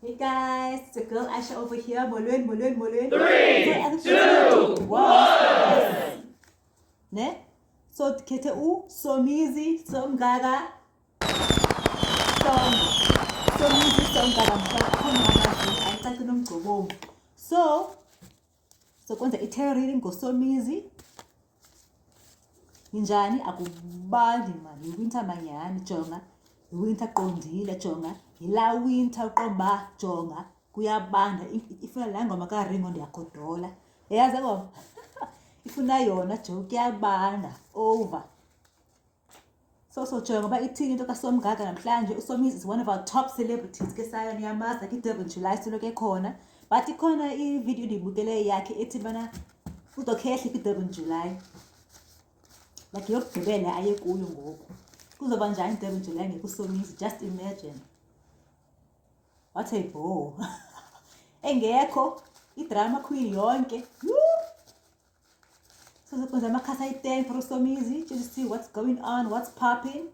Hey guys, it's your girl Aisha over here. Molwen. 3, 2, 1. Ne? So kete Somizi, Somgaga, Somizi, Somgaga. Ayithathe nomgcobomu. So kwenza i-tarot reading ngoSomizi. Injani akubandi mani, winter manyani jonga. Winter qondile jonga. Yila winter uqomba jonga. Kuyabanda ifuna la ngoma kaRingo ndiyagodola. Yazi ngoma. Ifuna yona jo kuyabanda over. So jonga ba ithini into kaSomgaga namhlanje. uSomizi is one of our top celebrities ke sayo niyamazi like iDurban July soloke khona. But ikhona i-video ndiyibukele yakhe ethi bana uzokhehla kwiDurban July. Like yokugqibela aye kuyo ngoku. Kuzoba njani iDurban July ngekuSomizi, just imagine. What a bore. Engekho idrama queen yonke. So sikwenza amakhasi ayi-10 for uSomizi just to see what's going on, what's popping.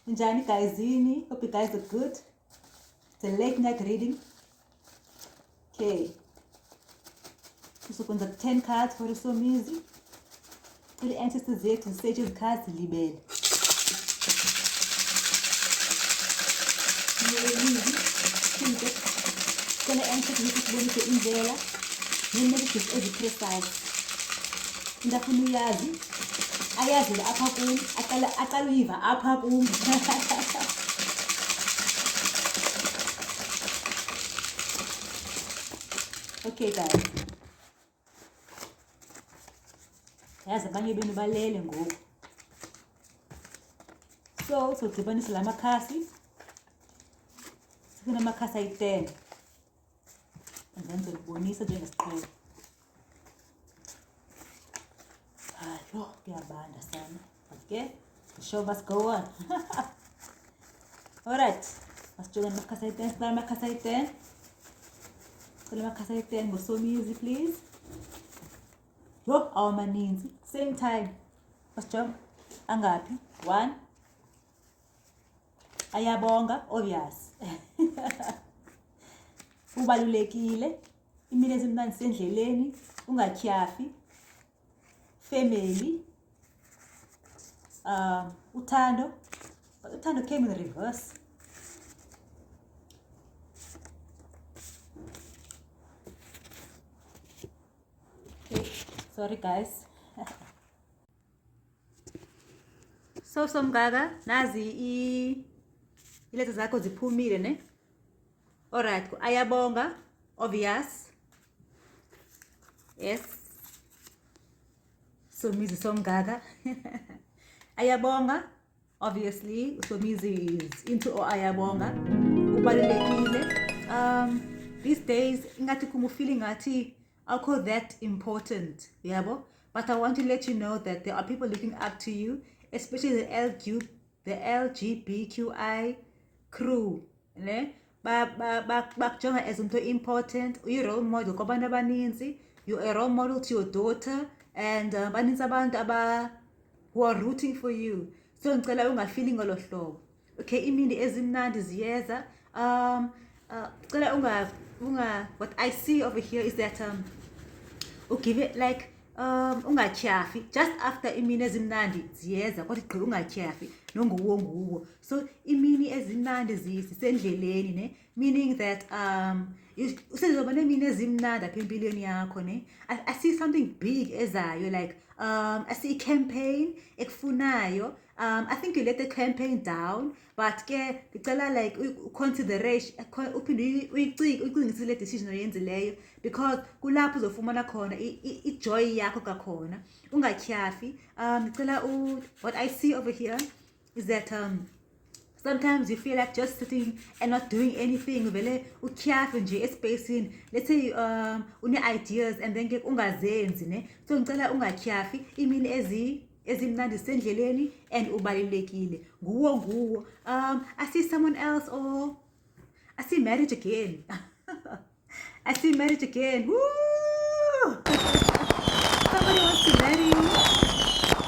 Njani guyzini? Hope you guys are good. It's a late night reading. Okay. So sikwenza 10 cards for uSomizi. Kule ancestors zethu zisetshe cards libele. Kule ancestors zethu sibonise indlela ne-messages ezi-precise. Ndafuna uyazi ayazi la apha kum aqala uyiva apha kum. Okay guys, yazi abanye benu balele ngoku. So sodibanisa la makhasi, sikuna amakhasi ayi-10 and then sizobonisa njengesiqhelo. Hayo kuyabanda sana. Okay, the show must go on. Alright, masijonga amakhasi ayi-10. Sikuna amakhasi ayi-10. Sikuna amakhasi ayi-10 ngoSomizi please. Yo, awamaninzi. Same time. Masijonga angaphi? 1. Ayabonga, obvious. Ubalulekile. Imini ezimnandi sendleleni. Ungatyhafi. Family. Uthando. But uthando came in reverse. Okay, sorry guys. So Somgaga, nazi ileta zakho ziphumile ne? Alright, ayabonga, obvious. Yes. Somizi Somgaga. Ayabonga, obviously. Somizi is into ayabonga. Ubalulekile. These days, ingati kumufili ngati alco that important, yabo. But I want to let you know that there are people looking up to you, especially the LGBTQI crew, ne? Bakjonga as umuntu important. Uyi role model kwabantu abaninzi. You're a role model to your daughter, and baninzi abantu who are rooting for you. So ngicela ungafili ngolo hlobo. Okay, imini ezimnandi ziyeza. Ngicela what I see over here is that give it like ungatyhafi just after imini ezimnandi ziyeza kodwa igqiba ungatyhafi nonguwo. So imini ezimnandi zisendleleni ne, meaning that usezoba nemini ezimnandi apha empilweni yakho ne. I see something big ezayo, like I see a campaign ekufunayo. I think you let the campaign down, but ke ngicela like consideration uphinde uyicingisile decision oyenzileyo, because kulapho uzofumana khona i-joy yakho kakhona, ungatyhafi. Ngicela what I see over here is that sometimes you feel like just sitting and not doing anything. Vele utyhafe nje espacing. Let's say une-ideas and then ke ungazenzi ne. So ngicela ungatyhafi, imini ezimnandi sendleleni and ubalulekile. Nguwo. I see someone else, or I see marriage again. I see marriage again. Woo! Somebody wants to marry you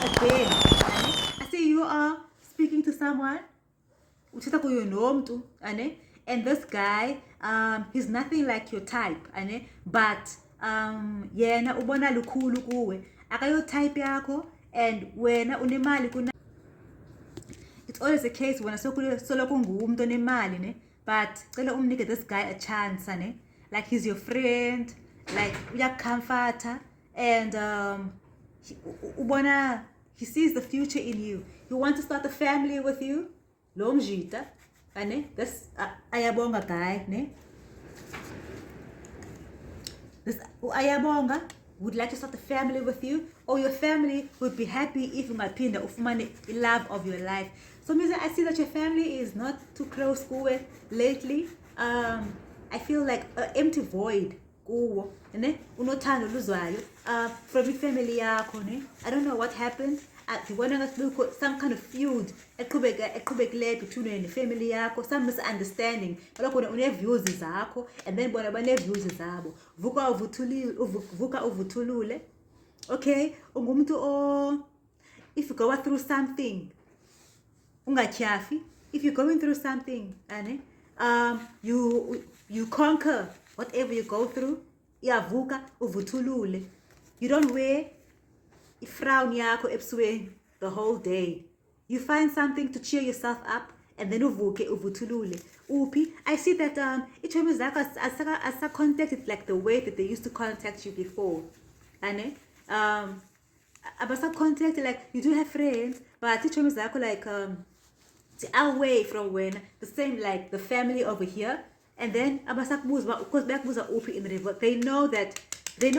again. I see you are speaking to someone. Uthetha kuyo nomntu, ane? and this guy he's nothing like your type ane, but yena ubona lukhulu kuwe akayo type yakho, and wena unemali kuna. It's always the case when soloko ngumuntu onemali ne, but cela umnike this guy a chance ane, like he's your friend, like uyakcomforta, and ubona he sees the future in you. He wants to start a family with you. Lo mjita ane, this ayabonga guy ne, this ayabonga would like to start a family with you, or your family would be happy if ungaphinda ufumane love of your life. So Mr. I see that your family is not too close kuwe lately. I feel like an empty void kuwo ne, unothando luzwayo from ifamily yakho ne. I don't know what happened. Ndibona ngathi some kind of feud eqhubekileyo between wena family yakho, some misunderstanding. Kaloku une-views zakho, and then bona bane-views zabo. Vuka uvuthulule. Okay, ungumuntu if you go through something ungatyhafi, if you're going through something ane, you conquer whatever you go through. Iyavuka uvuthulule. You don't wear ifrown yakho ebusweni the whole day. You find something to cheer yourself up, and then uvuke uvuthulule. Uphi, I see that iitshomi zakho asa-contacted like the way that they used to contact you before ane. Abasa-contact, like you do have friends, but iitshomi zakho like away from when the same like the family over here, and then abasakubuza because bayakubuza uphi in river. They know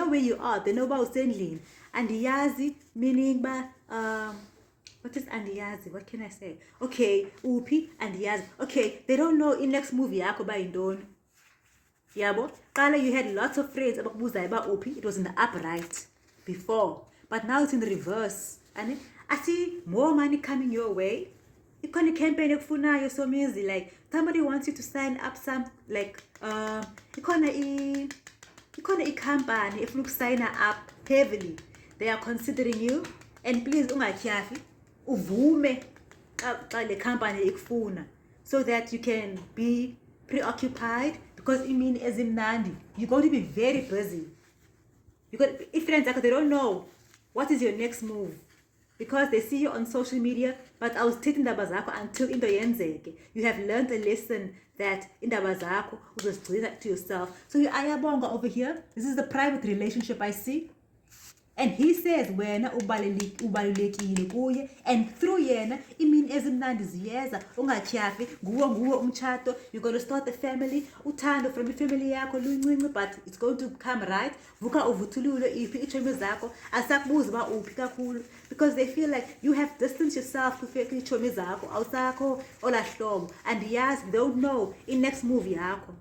where you are, they know about usendlini. Andiyazi meaning ba what is andiyazi, what can I say? Okay, uphi andiyazi. Okay, they don't know in next movie yakho ba yintoni. Yabo, kala you had lots of friends abakubuza ba uphi, it was in the upright before, but now it's in the reverse. And I see more money coming your way. Ikhona campaign ekufunayo Somizi, like somebody wants you to sign up some like ikhona i-company efuna ukusayina up heavily. They are considering you, and please ungatyhafi uvume xa le company ikufuna, so that you can be preoccupied, because imini ezimnandi you're going to be very busy. If friends they don't know what is your next move, because they see you on social media, but awuzithetha indaba zakho until into yenzeke. You have learned a lesson that indaba zakho uzozigcina to yourself. So ayabonga over here, this is the private relationship I see, and he says wena ubalulekile kuye, and through yena imini ezimnandi ziyeza. Ungatyhafi, nguwo umtshato, you're going to start a family, uthando from ifamily yakho luncinci, but it's going to come right. Vuka uvuthulule iphi iitshomi zakho, asakubuza ba uphi kakhulu, because they feel like you have distanced yourself kwiitshomi zakho, awusakho olahlobo, and yes, they don't know in next movie yakho.